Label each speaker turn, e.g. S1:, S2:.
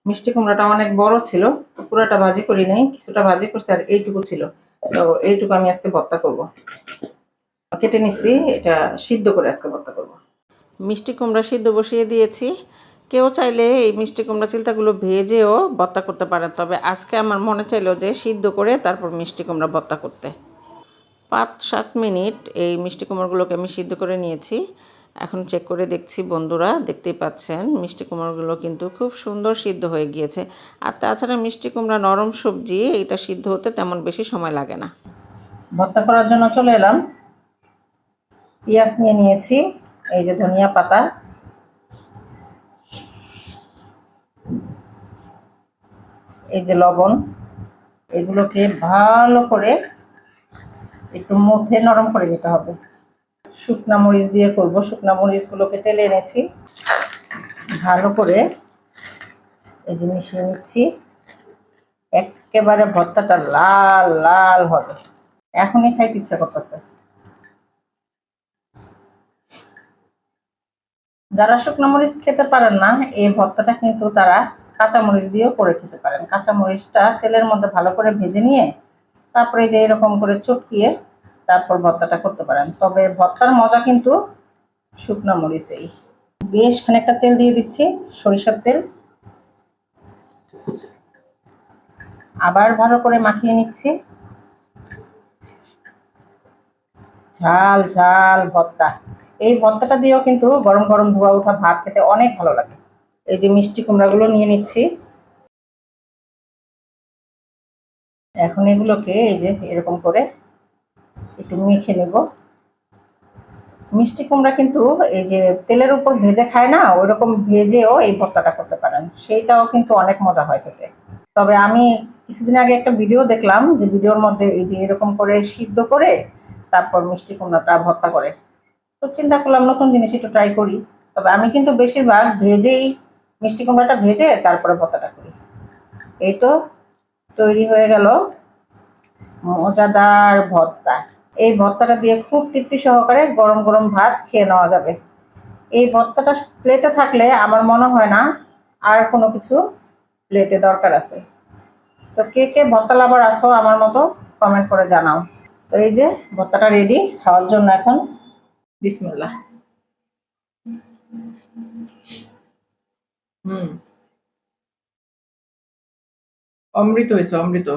S1: মিষ্টি কুমড়াটা অনেক বড় ছিল, পুরোটা ভাজি করি নাই, কিছুটা ভাজি করছি আর এইটুকু ছিল। তো এইটুকু আমি আজকে ভর্তা করব। কেটে নিচ্ছি, এটা সিদ্ধ করে আজকে ভর্তা করব। মিষ্টি কুমড়া সিদ্ধ বসিয়ে দিয়েছি। কেউ চাইলে এই মিষ্টি কুমড়া চিলতাগুলো ভেজেও ভর্তা করতে পারেন, তবে আজকে আমার মনে চাইলো যে সিদ্ধ করে তারপর মিষ্টি কুমড়া ভর্তা করতে। 5-7 মিনিট এই মিষ্টি কুমড়োগুলোকে আমি সিদ্ধ করে নিয়েছি। এখন চেক করে দেখছি বন্ধুরা, দেখতেই পাচ্ছেন মিষ্টি কুমড়োগুলো কিন্তু খুব সুন্দর সিদ্ধ হয়ে গিয়েছে। আর তাছাড়া মিষ্টি কুমড়া নরম সবজি, এটা সিদ্ধ হতে তেমন বেশি সময় লাগে না। ভর্তা করার জন্য চলে এলাম। পেঁয়াজ নিয়ে নিয়েছি, এই যে ধনিয়া পাতা, এই যে লবণ, এগুলোকে ভালো করে একটু মধ্যে নরম করে নিতে হবে। শুকনা মরিচ দিয়ে করব, শুকনা মরিচগুলোকে তেলে এনেছি, ভালো করে এই যে মিশিয়ে নিচ্ছি। একেবারে ভর্তাটা লাল লাল হবে, এখনই খাইতে ইচ্ছা করতেছে। যারা শুকনো মরিচ খেতে পারেন না, এই ভর্তাটা কিন্তু তারা কাঁচা মরিচ দিয়েও করে খেতে পারেন। কাঁচা মরিচটা তেলের মধ্যে ভালো করে ভেজে নিয়ে তারপরে যে এরকম করে চটকিয়ে তারপর ভর্তাটা করতে পারেন। তবে ভর্তার মজা কিন্তু শুকনো মরিচেই। বেশ খানিকটা তেল দিয়ে দিচ্ছি, সরিষার তেল। আবার ভালো করে মাখিয়ে নিচ্ছি। ঝাল ঝাল ভর্তা, এই ভর্তাটা দিয়েও কিন্তু গরম গরম ধোয়া ওঠা ভাত খেতে অনেক ভালো লাগে। এই যে মিষ্টি কুমড়াগুলো নিয়ে নিচ্ছি, এখন এগুলোকে এই যে এরকম করে একটু মেখে নেব। মিষ্টি কুমড়া কিন্তু এই যে তেলের উপর ভেজে খায় না, ওইরকম ভেজেও এই ভর্তাটা করতে পারেন, সেইটাও কিন্তু অনেক মজা হয় খেতে। তবে আমি কিছুদিন আগে একটা ভিডিও দেখলাম, যে ভিডিওর মধ্যে এই যে এরকম করে সিদ্ধ করে তারপর মিষ্টি কুমড়াটা ভর্তা করে। তো চিন্তা করলাম নতুন জিনিস একটু ট্রাই করি। তবে আমি কিন্তু বেশিরভাগ ভেজেই, মিষ্টি কুমড়াটা ভেজে তারপরে ভর্তাটা করি। এই তো তৈরি হয়ে গেল মজাদার ভর্তা। এই ভর্তাটা দিয়ে খুব তৃপ্তি সহকারে গরম গরম ভাত খেয়ে নেওয়া যাবে। এই ভর্তাটা প্লেটে থাকলে আমার মনে হয় না আর কোনো কিছু প্লেটে দরকার আছে। তো কে কে ভর্তা লাভার আসো আমার মতো, কমেন্ট করে জানাও। তো এই যে ভর্তাটা রেডি খাওয়ার জন্য এখন। বিসমিল্লাহ। হুম, অমৃত হয়েছে, অমৃত।